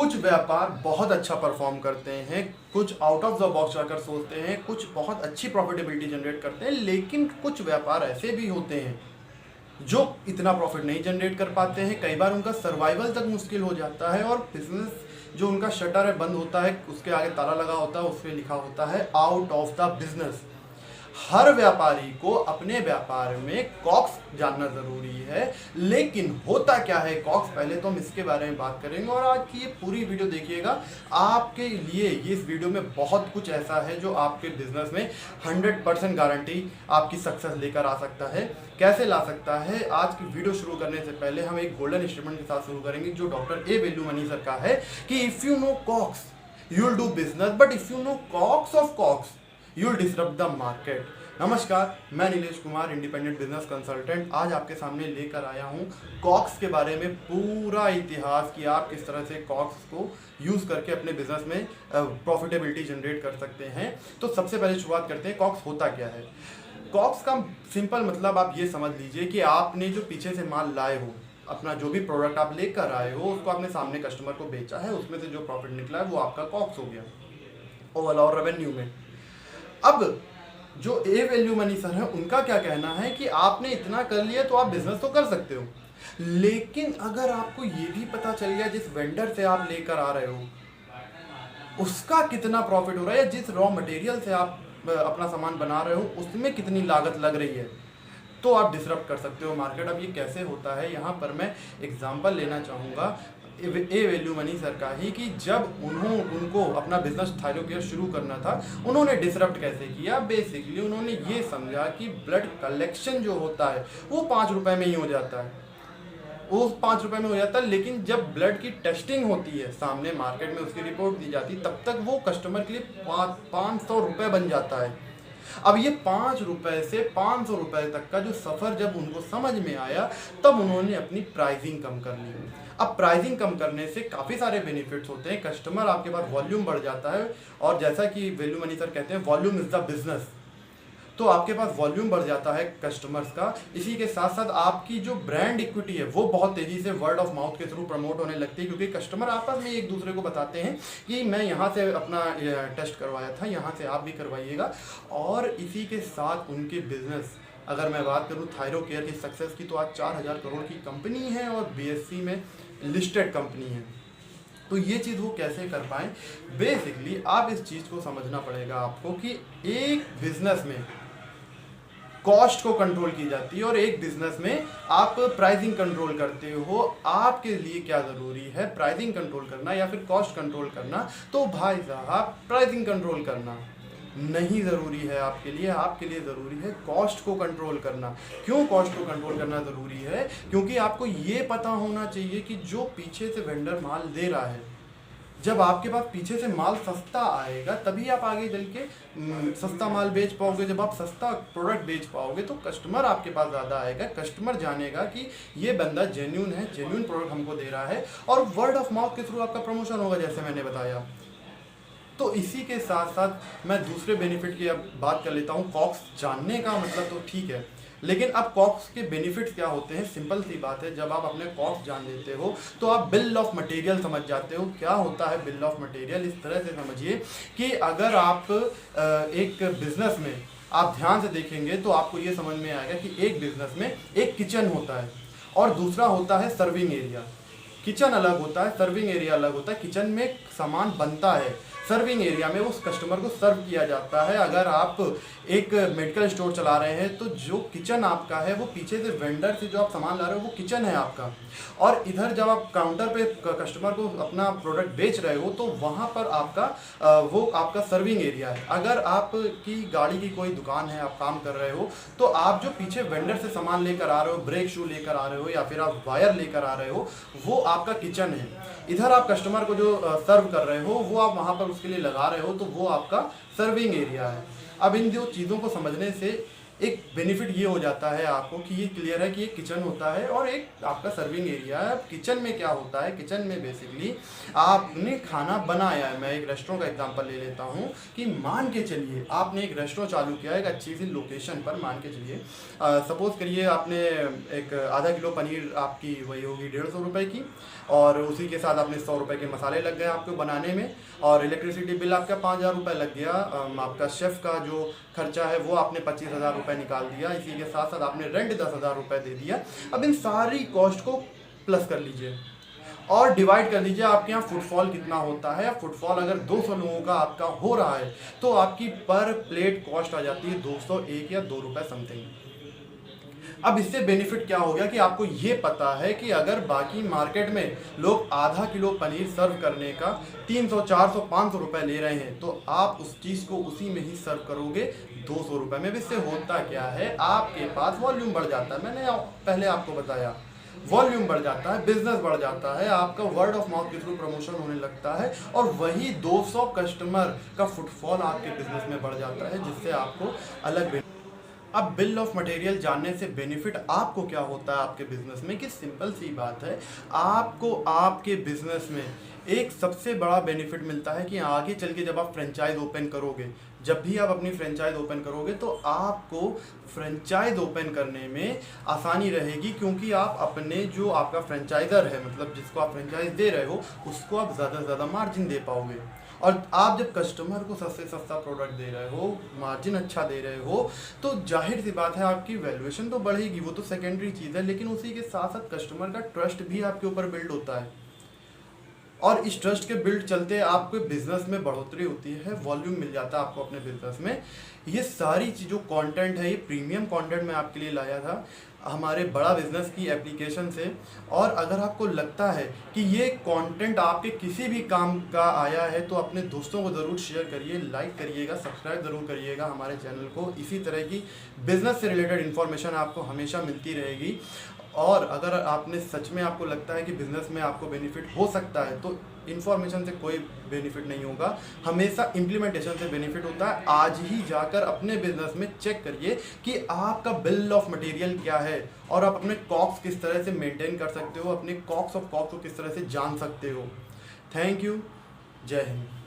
कुछ व्यापार बहुत अच्छा परफॉर्म करते हैं, कुछ आउट ऑफ द बॉक्स जाकर सोचते हैं, कुछ बहुत अच्छी प्रॉफिटेबिलिटी जनरेट करते हैं, लेकिन कुछ व्यापार ऐसे भी होते हैं जो इतना प्रॉफिट नहीं जनरेट कर पाते हैं। कई बार उनका सर्वाइवल तक मुश्किल हो जाता है और बिजनेस जो उनका शटर है बंद होता है, उसके आगे ताला लगा होता है, उस पर लिखा होता है आउट ऑफ द बिजनेस। हर व्यापारी को अपने व्यापार में कॉक्स जानना जरूरी है, लेकिन होता क्या है कॉक्स, पहले तो हम इसके बारे में बात करेंगे और आज की ये पूरी वीडियो देखिएगा। आपके लिए ये इस वीडियो में बहुत कुछ ऐसा है जो आपके बिजनेस में 100% गारंटी आपकी सक्सेस लेकर आ सकता है। कैसे ला सकता है, आज की वीडियो शुरू करने से पहले हम एक गोल्डन स्टेटमेंट के साथ शुरू करेंगे जो doctor A Velumani sir का है कि if you know cost you will do business, but if you know cost of cost you will disrupt the market. नमस्कार, मैं Nilesh Kumar, independent business consultant, आज आपके सामने लेकर आया हूँ कॉक्स के बारे में पूरा इतिहास कि आप किस तरह से कॉक्स को यूज़ करके अपने बिजनेस में प्रॉफिटेबिलिटी जनरेट कर सकते हैं। तो सबसे पहले शुरुआत करते हैं, कॉक्स होता क्या है। कॉक्स का सिंपल मतलब आप ये समझ लीजिए कि आपने जो पीछे से माल लाए हो, अपना जो भी प्रोडक्ट आप लेकर आए हो, उसको आपने सामने कस्टमर को बेचा है, उसमें से जो प्रॉफिट निकला है वो आपका कॉक्स हो गया ओवरऑल रेवेन्यू में। अब जो ए वैल्यू मनी सर है उनका क्या कहना है कि आपने इतना कर लिया तो आप बिजनेस तो कर सकते हो, लेकिन अगर आपको ये भी पता चल गया जिस वेंडर से आप लेकर आ रहे हो उसका कितना प्रॉफिट हो रहा है, या जिस रॉ मटेरियल से आप अपना सामान बना रहे हो उसमें कितनी लागत लग रही है, तो आप डिसरप्ट कर सकते हो मार्केट। अब ये कैसे होता है, यहाँ पर मैं एग्जांपल लेना चाहूँगा ए वैल्यू मनी सर का ही कि जब उनको अपना बिजनेस थायरोकेयर शुरू करना था, उन्होंने डिसरप्ट कैसे किया। बेसिकली उन्होंने ये समझा कि ब्लड कलेक्शन जो होता है वो 5 रुपए में ही हो जाता है, वो 5 रुपए में हो जाता है, लेकिन जब ब्लड की टेस्टिंग होती है, सामने मार्केट में उसकी रिपोर्ट दी जाती है, तब तक वो कस्टमर के लिए 500 रुपये बन जाता है। अब ये 5 रुपए से 500 रुपए तक का जो सफ़र जब उनको समझ में आया, तब उन्होंने अपनी प्राइसिंग कम कर ली। अब प्राइसिंग कम करने से काफ़ी सारे बेनिफिट्स होते हैं, कस्टमर आपके पास वॉल्यूम बढ़ जाता है, और जैसा कि वैल्यू मनी सर कहते हैं वॉल्यूम इज़ द बिजनेस, तो आपके पास वॉल्यूम बढ़ जाता है कस्टमर्स का। इसी के साथ साथ आपकी जो ब्रांड इक्विटी है वो बहुत तेज़ी से वर्ड ऑफ माउथ के थ्रू प्रमोट होने लगती है, क्योंकि कस्टमर आपस में एक दूसरे को बताते हैं कि मैं यहाँ से अपना टेस्ट करवाया था, यहाँ से आप भी करवाइएगा। और इसी के साथ उनके बिजनेस, अगर मैं बात करूँ थायरोकेयर की सक्सेस की, तो आज 4000 करोड़ की कंपनी है और BSE में लिस्टेड कंपनी है। तो ये चीज़ वो कैसे कर पाएँ, बेसिकली आप इस चीज़ को समझना पड़ेगा आपको कि एक बिजनेस में कॉस्ट को कंट्रोल की जाती है और एक बिजनेस में आप प्राइसिंग कंट्रोल करते हो। आपके लिए क्या ज़रूरी है, प्राइसिंग कंट्रोल करना या फिर कॉस्ट कंट्रोल करना? तो भाई साहब, प्राइसिंग कंट्रोल करना नहीं ज़रूरी है आपके लिए ज़रूरी है कॉस्ट को कंट्रोल करना। क्यों कॉस्ट को कंट्रोल करना ज़रूरी है? क्योंकि आपको ये पता होना चाहिए कि जो पीछे से वेंडर माल दे रहा है, जब आपके पास पीछे से माल सस्ता आएगा तभी आप आगे चल के सस्ता माल बेच पाओगे। जब आप सस्ता प्रोडक्ट बेच पाओगे तो कस्टमर आपके पास ज़्यादा आएगा, कस्टमर जानेगा कि ये बंदा जेन्यून है, जेन्यून प्रोडक्ट हमको दे रहा है, और वर्ड ऑफ माउथ के थ्रू आपका प्रमोशन होगा, जैसे मैंने बताया। तो इसी के साथ साथ मैं दूसरे बेनिफिट की अब बात कर लेता हूँ। कॉक्स जानने का मतलब तो ठीक है, लेकिन अब कॉक्स के बेनिफिट्स क्या होते हैं? सिंपल सी बात है, जब आप अपने कॉक्स जान लेते हो तो आप बिल ऑफ मटेरियल समझ जाते हो। क्या होता है बिल ऑफ मटेरियल? इस तरह से समझिए कि अगर आप एक बिजनेस में आप ध्यान से देखेंगे तो आपको ये समझ में आएगा कि एक बिजनेस में एक किचन होता है और दूसरा होता है सर्विंग एरिया। किचन अलग होता है, सर्विंग एरिया अलग होता है। किचन में सामान बनता है, सर्विंग एरिया में उस कस्टमर को सर्व किया जाता है। अगर आप एक मेडिकल स्टोर चला रहे हैं तो जो किचन आपका है वो पीछे से वेंडर से जो आप सामान ला रहे हो वो किचन है आपका, और इधर जब आप काउंटर पे कस्टमर को अपना प्रोडक्ट बेच रहे हो तो वहाँ पर आपका वो आपका सर्विंग एरिया है। अगर आपकी गाड़ी की कोई दुकान है, आप काम कर रहे हो, तो आप जो पीछे वेंडर से सामान लेकर आ रहे हो, ब्रेक शू लेकर आ रहे हो या फिर आप वायर लेकर आ रहे हो, वो आपका किचन है। इधर आप कस्टमर को जो सर्व कर रहे हो वो आप वहाँ पर उसके लिए लगा रहे हो, तो वो आपका सर्विंग एरिया है। अब इन दो चीज़ों को समझने से एक बेनिफिट ये हो जाता है आपको कि ये क्लियर है कि एक किचन होता है और एक आपका सर्विंग एरिया है। किचन में क्या होता है, किचन में बेसिकली आपने खाना बनाया है। मैं एक रेस्टोरेंट का एग्जांपल ले लेता हूँ कि मान के चलिए आपने एक रेस्टोरेंट चालू किया है एक अच्छी सी लोकेशन पर। मान के चलिए सपोज करिए आपने एक आधा किलो पनीर आपकी वही होगी 150 रुपये की, और उसी के साथ आपने 100 रुपये के मसाले लग गए आपको बनाने में, और इलेक्ट्रिसिटी बिल आपका 5000 रुपये लग गया। आपका शेफ़ का जो खर्चा है वो आपने 25,000 रुपये निकाल दिया। इसी के साथ साथ आपने रेंट 10,000 रुपये दे दिया। अब इन सारी कॉस्ट को प्लस कर लीजिए और डिवाइड कर दीजिए आपके यहाँ फुटफॉल कितना होता है। फुटफॉल अगर 200 लोगों का आपका हो रहा है तो आपकी पर प्लेट कॉस्ट आ जाती है 201 या 2 रुपये समथिंग। अब इससे बेनिफिट क्या हो गया कि आपको ये पता है कि अगर बाकी मार्केट में लोग आधा किलो पनीर सर्व करने का 300, 400, 500 रुपये ले रहे हैं तो आप उस चीज़ को उसी में ही सर्व करोगे 200 रुपये में। इससे होता क्या है, आपके पास वॉल्यूम बढ़ जाता है। मैंने पहले आपको बताया वॉल्यूम बढ़ जाता है, बिजनेस बढ़ जाता है, आपका वर्ड ऑफ माउथ के थ्रू प्रमोशन होने लगता है और वही 200 कस्टमर का फुटफॉल आपके बिजनेस में बढ़ जाता है, जिससे आपको अलग। अब बिल ऑफ मटेरियल जानने से बेनिफिट आपको क्या होता है आपके बिजनेस में, कि सिंपल सी बात है, आपको आपके बिजनेस में एक सबसे बड़ा बेनिफिट मिलता है कि आगे चल के जब आप फ्रेंचाइज ओपन करोगे, जब भी आप अपनी फ्रेंचाइज ओपन करोगे तो आपको फ्रेंचाइज ओपन करने में आसानी रहेगी, क्योंकि आप अपने जो आपका फ्रेंचाइजर है, मतलब जिसको आप फ्रेंचाइज दे रहे हो, उसको आप ज़्यादा से ज़्यादा मार्जिन दे पाओगे। और आप जब कस्टमर को सस्ते सस्ता प्रोडक्ट दे रहे हो, मार्जिन अच्छा दे रहे हो, तो जाहिर सी बात है आपकी वैल्यूएशन तो बढ़ेगी, वो तो सेकेंडरी चीज़ है, लेकिन उसी के साथ साथ कस्टमर का ट्रस्ट भी आपके ऊपर बिल्ड होता है और इस ट्रस्ट के बिल्ड चलते आपके बिजनेस में बढ़ोतरी होती है, वॉल्यूम मिल जाता है आपको अपने बिजनेस में। ये सारी चीज़ जो कंटेंट है, ये प्रीमियम कंटेंट मैं आपके लिए लाया था हमारे बड़ा बिजनेस की एप्लीकेशन से। और अगर आपको लगता है कि ये कंटेंट आपके किसी भी काम का आया है तो अपने दोस्तों को ज़रूर शेयर करिए, लाइक करिएगा, सब्सक्राइब ज़रूर करिएगा हमारे चैनल को। इसी तरह की बिजनेस से रिलेटेड इन्फॉर्मेशन आपको हमेशा मिलती रहेगी। और अगर आपने सच में आपको लगता है कि बिज़नेस में आपको बेनिफिट हो सकता है तो इन्फॉर्मेशन से कोई बेनिफिट नहीं होगा, हमेशा इम्प्लीमेंटेशन से बेनिफिट होता है। आज ही जाकर अपने बिजनेस में चेक करिए कि आपका बिल ऑफ मटेरियल क्या है और आप अपने कॉस्ट किस तरह से मेंटेन कर सकते हो, अपने कॉस्ट ऑफ कॉस्ट को किस तरह से जान सकते हो। थैंक यू, जय हिंद।